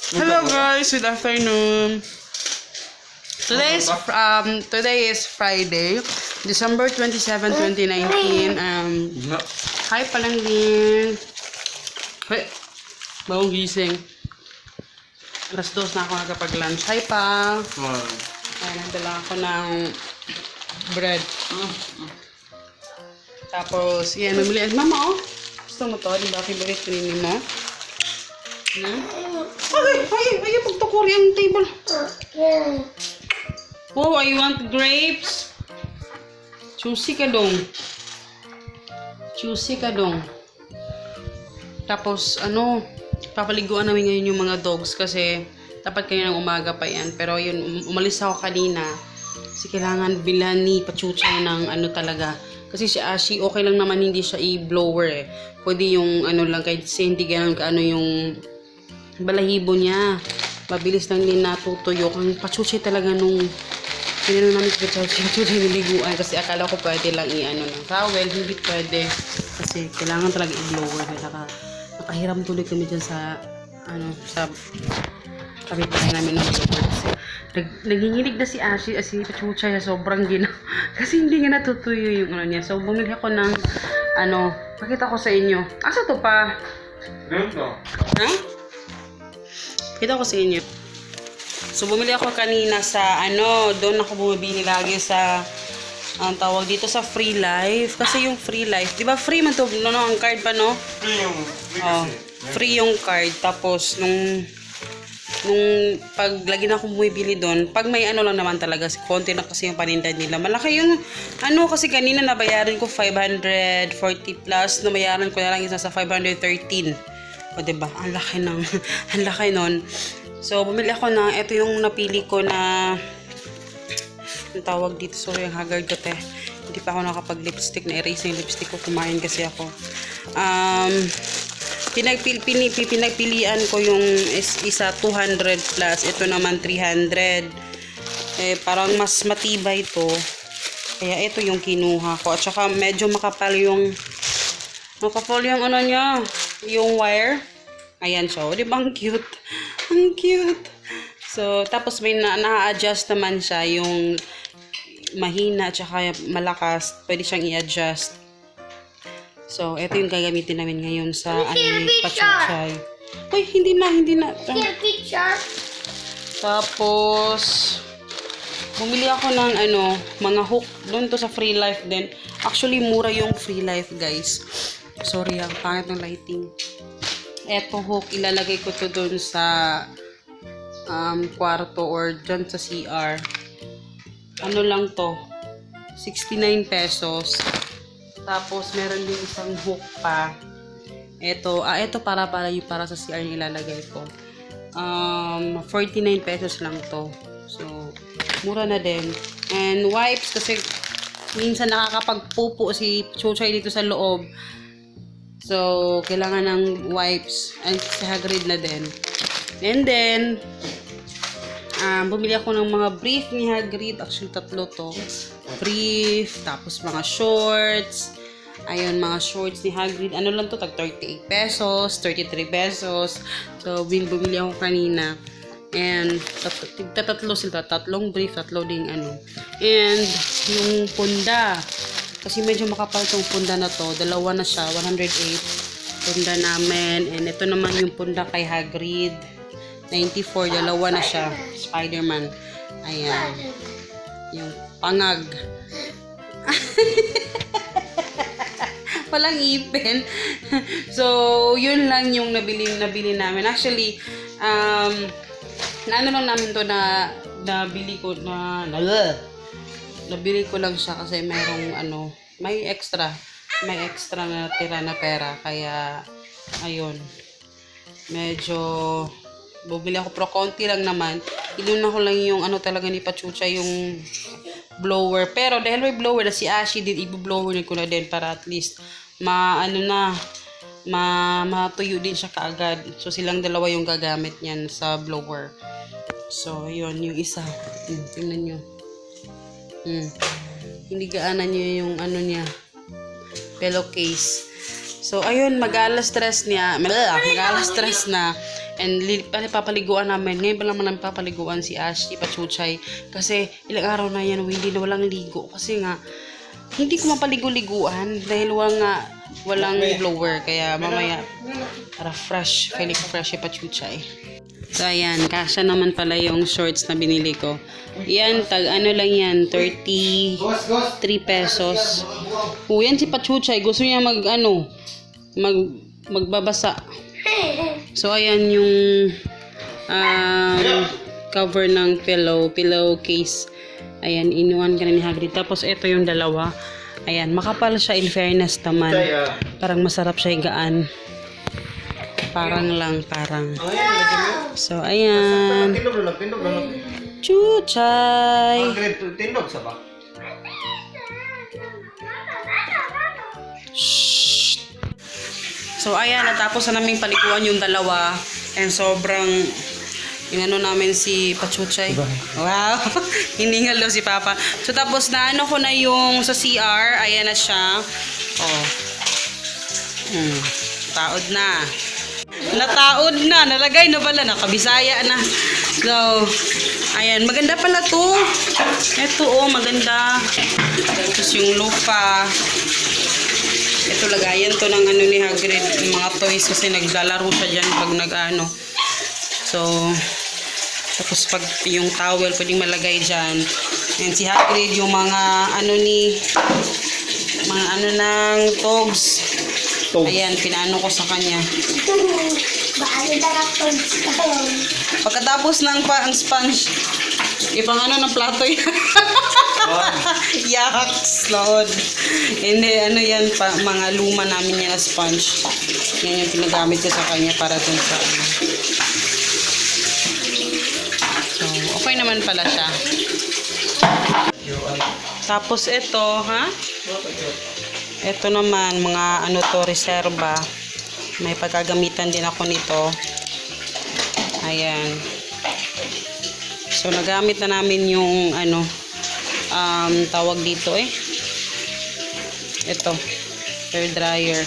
Hello guys, good afternoon. Today is Friday, December 27, 2019. Hi pa lang din. Hey, bagong gising. Alas 2 na ako nakapag-lunch. Hi pa. Ay, nagdala ako ng bread. Tapos, yan, mamili. Mama, oh. Gusto mo to? Di ba? Favorite pinili mo? Ay, pagtukuri ang table. Oh, I want grapes. Choosy ka dong. Tapos, papaliguan namin ngayon yung mga dogs kasi dapat kayo ng umaga pa yan. Pero yun, umalis ako kanina. Kasi kailangan bilhan ni Pachuchay ng talaga. Kasi si Ashi, okay lang naman hindi siya i-blower eh. Pwede yung lang, kahit hindi ganun kaano yung balahibo niya. Mabilis lang din natutuyo. Ang Pachuchay talaga nung pinano namin si Pachuchay niliguan. Kasi akala ko pwede lang ng towel. Hindi pwede. Kasi kailangan talaga i-blower. Nakahiram tuloy kami dyan sa kapitbahay namin ng blower. Kasi naginginig na si Ashi, si Pachuchay na sobrang ginaw. Kasi hindi nga natutuyo yung niya. So, bumili ako ng, pakita ko sa inyo. Asa to pa? Ha? Pakita ko sa inyo. So, bumili ako kanina sa, doon ako bumibili lagi sa, ang tawag dito sa Free Life. Kasi yung Free Life, di ba free man to, ang card pa, no? Free yung card. Tapos, nung pag lagi na akong bumibili doon, pag may lang naman talaga, konti na kasi yung paninda nila. Malaki yung, kasi kanina nabayaran ko 540 plus, nabayaran ko na lang isa sa 513. O diba, ang laki nun. So, bumili ako na, ito yung napili ko na, yung tawag dito, sorry, yung haggard ko hindi pa ako nakapag-lipstick, na-erase na yung lipstick ko, kumain kasi ako. Pinagpilian ko yung isa 200 plus, ito naman 300. Parang mas matibay to. Kaya ito yung kinuha ko. At saka medyo makapal yung niya, yung wire. Ayan siya. Di ba ang cute? Ang cute. So, tapos may na-adjust naman siya, yung mahina at saka malakas. Pwede siyang i-adjust. So, ito yung gagamitin namin ngayon sa Pachuchay. Uy, hindi na. Tapos, bumili ako ng mga hook. Doon to sa Free Life din. Actually, mura yung Free Life, guys. Sorry, ang pangit ng lighting. Eto hook, ilalagay ko to doon sa kwarto or dyan sa CR. Ano lang to? 69 pesos. Tapos, meron din isang hook pa. Ito para sa CR yung ilalagay ko. 49 pesos lang to. So, mura na din. And wipes, kasi minsan nakakapagpupo si Chuchay dito sa loob. So, kailangan ng wipes. And si Hagrid na din. And then, bumili ako ng mga brief ni Hagrid. Actually, 3 to. Brief, tapos mga shorts. Ayun, mga shorts ni Hagrid. Ano lang to? Tag 38 pesos, 33 pesos. So, bumili ako kanina. And, tatlo sila. 3 brief, 3 ding And, yung punda. Kasi medyo makapal tong punda na to. 2 na siya, 108. Punda namin. And, ito naman yung punda kay Hagrid. 94, 2 na siya. Spider-Man. Ayan. Yung pangag. Walang ipin. So, yun lang yung nabili namin. Actually, lang namin to na nabili ko lang siya kasi merong may extra na tira na pera. Kaya, ayun. Medyo bumili ako pero konti lang naman. Inuna ko lang yung talaga ni Pachuchay yung blower. Pero dahil may blower na si Ashi din, i-blower ko na din para at least matuyo din siya kaagad. So, silang dalawa yung gagamit niyan sa blower. So, yun, yung isa. Tingnan nyo. Hindi gaanan nyo yung niya. Pillowcase. So, ayun, mag-alas stress na. And papaliguan namin. Ngayon pa naman namin papaliguan si Ashley Pachuchay. Kasi ilang araw na yan, hindi na walang ligo. Kasi nga, hindi ko mapaligo-liguan. Dahil walang blower. Kaya mamaya, para fresh. Feeling fresh si Pachuchay. So, ayan. Kasya naman pala yung shorts na binili ko. Yan, ano lang yan. 33 pesos. Yan si Pachuchay. Gusto niya magbabasa. So, ayan yung cover ng pillowcase. Ayan, inuwan ka na ni Hagrid. Tapos, ito yung dalawa. Ayan, makapal siya in fairness naman. Parang masarap siya higaan. Parang. So, ayan. Chuchay! Shhh! So, ayan, natapos na naming paliguan yung dalawa. And sobrang, inano namin si Pachuchay. Wow! Hiningal daw si Papa. So, tapos naano ko na yung sa CR. Ayan na siya. Oh. Taod na. Nataod na. Nalagay na pala. Nakabisaya na. So, ayan. Maganda pala to. Ito, maganda. Tapos yung lupa. Ito, lagayan to ng ano ni Hagrid, yung mga toys kasi naglalaro siya dyan pag nag-ano. So, tapos pag yung towel pwedeng malagay dyan. And si Hagrid, yung mga ng togs. Ayan, pinaano ko sa kanya. Pagkatapos ng ang sponge, ibang ng plato yan. Yaks, Lord. Hindi, yan pa, mga luma namin yan na sponge. Yan yung pinagamit ko sa kanya para dun sa So, okay naman pala siya. Tapos ito, ito naman, mga reserva. May pagkagamitan din ako nito. Ayan. So, nagamit na namin yung tawag dito ito, hair dryer.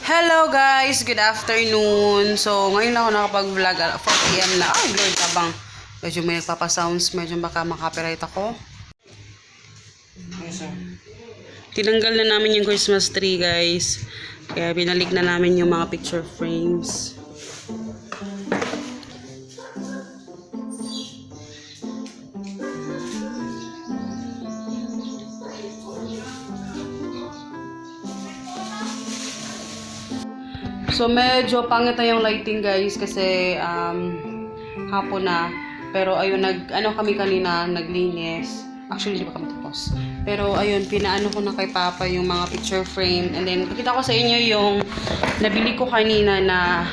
Hello guys, good afternoon. So ngayon lang ako nakapag-vlog, 4 PM na. Ay Lord, tabang medyo may nagpapasounds, medyo baka makapiright ako. Tinanggal na namin yung Christmas tree guys, kaya binalik na namin yung mga picture frames. So, medyo pangit na yung lighting guys kasi hapon na. Pero ayun, kami kanina, naglinis. Actually, hindi pa kami tapos. Pero ayun, pinaano ko na kay Papa yung mga picture frame. And then, pakita ko sa inyo yung nabili ko kanina na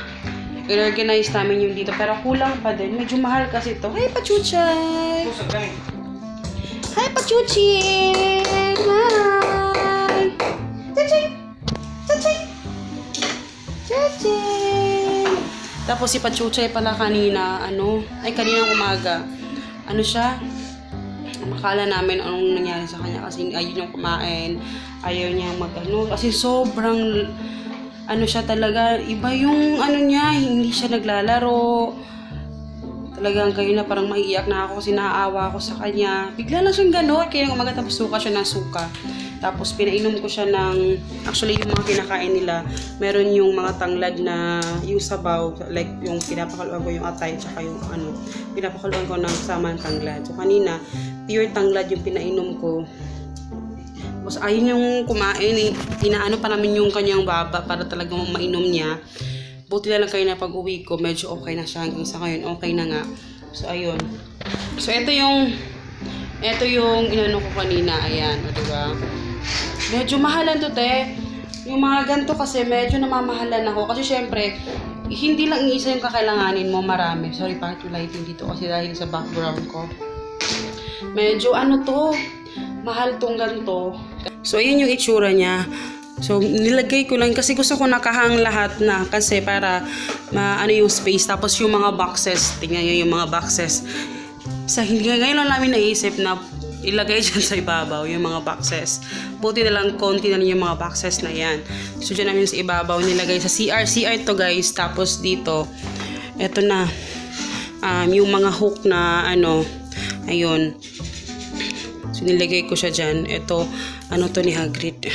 in-organize namin yung dito. Pero kulang pa din. Medyo mahal kasi ito. Hi, Pachuchay! Hi, Pachuchay! Hi! Pachuchay! Pachuchay! Tapos si Pachuchay pala kanina, kaninang umaga, siya, makala namin anong nangyari sa kanya kasi ayaw niyang kumain, ayaw niyang kasi sobrang, siya talaga, iba yung niya, hindi siya naglalaro, talagang kayo na parang maiiyak na ako kasi naaawa ako sa kanya, bigla lang siyang gano'n, kaya umaga tapos suka siya ng suka. Tapos, pinainom ko siya ng, actually, yung mga kinakain nila, meron yung mga tanglad na, yung sabaw, like, yung pinapakaluan ko yung atay, tsaka yung, pinapakaluan ko ng kasama ng tanglad. So, kanina, pure tanglad yung pinainom ko. Tapos, ayun yung kumain, inaano pa namin yung kanyang baba para talagang mainom niya. Buti na lang kayo na pag-uwi ko, medyo okay na siya. Hanggang sa ngayon, okay na nga. So, ayun. So, ito yung inano ko kanina, ayan, diba? Medyo mahalan to, te. Yung mga ganito kasi, medyo namamahalan ako. Kasi syempre, hindi lang isa yung kakailanganin mo, marami. Sorry, bakit yung lighting dito? Kasi dahil sa background ko. Medyo mahal tong ganito. So, ayun yung itsura niya. So, nilagay ko lang kasi gusto ko nakahang lahat na. Kasi para, yung space. Tapos yung mga boxes, tingnan nyo yung mga boxes. Ngayon lang namin naisip na ilagay dyan sa ibabaw yung mga boxes. Buti na lang konti na lang yung mga boxes na yan. So dyan namin sa ibabaw nilagay sa CR. CR to guys. Tapos dito, eto na. Yung mga hook na ano, ayun. So nilagay ko siya dyan. Ito, ano to ni Hagrid.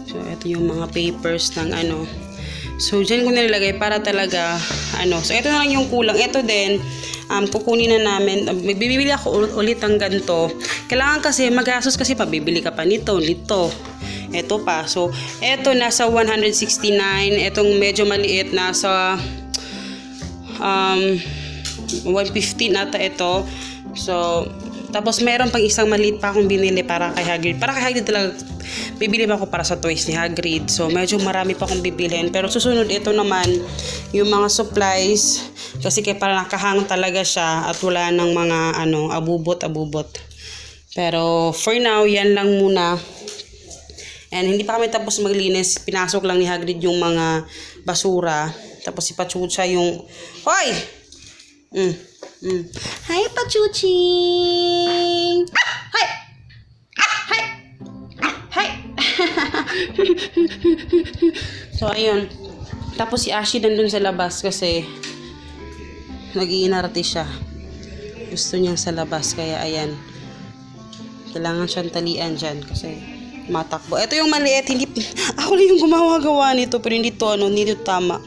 So ito yung mga papers ng ano. So dyan ko nilagay para talaga ano. So ito na lang yung kulang. Ito din, kukunin na namin. Magbibili ako ulit ng ganito. Kailangan kasi magastos kasi pabibili ka pa nito. Ito pa. So ito nasa 169. Itong medyo maliit nasa 150 nata ito. So tapos meron pang isang maliit pa akong binili para kay Hagrid. Para kay Hagrid talaga bibili pa ako para sa toys ni Hagrid. So medyo marami pa akong bibilhin. Pero susunod ito naman yung mga supplies kasi kaya para nakahang talaga siya at wala nang mga ano abubot. Pero for now yan lang muna. And hindi pa kami tapos maglinis. Pinasok lang ni Hagrid yung mga basura. Tapos si Pachucha yung hoy! Hi, Pachuching! Hi! Hi! Hi! So, ayun. Tapos si Ashi nandun sa labas kasi nag-iinarte siya. Gusto niya sa labas. Kaya, ayan. Kailangan siyang talian dyan kasi matakbo. Ito yung maliit. Hindi, ako lang yung gumawa-gawa nito pero hindi to, hindi to tama.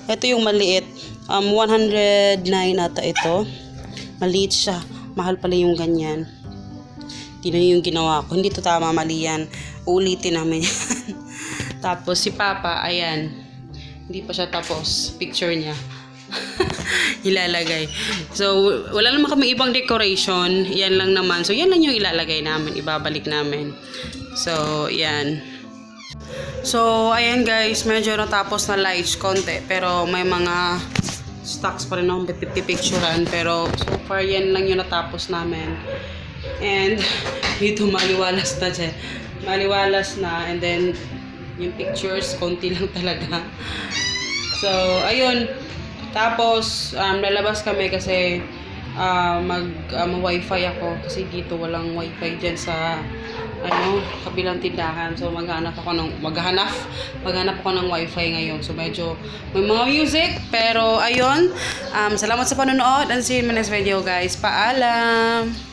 Ito yung maliit. 109 ata ito. Maliit siya. Mahal pala yung ganyan. Tingnan yung ginawa ko. Hindi to tama, mali yan. Ulitin namin yan. Tapos si Papa, ayan. Hindi pa siya tapos. Picture niya. Ilalagay. So, wala naman kami ibang decoration. Yan lang naman. So, yan lang yung ilalagay namin. Ibabalik namin. So, yan. So, ayan guys. Medyo natapos na lights konti. Pero may mga stocks pa rin akong pipicturan. Pero so far, yan lang yung natapos namin. And dito maliwalas na dyan. Maliwalas na. And then, yung pictures, konti lang talaga. So, ayun. Tapos, lalabas kami kasi mag-wifi ako. Kasi dito walang wifi dyan sa kabilang tindahan. So, maghanap ako ng wifi ngayon. So, medyo may mga music. Pero, ayun. Salamat sa panonood. And see you in my next video, guys. Paalam!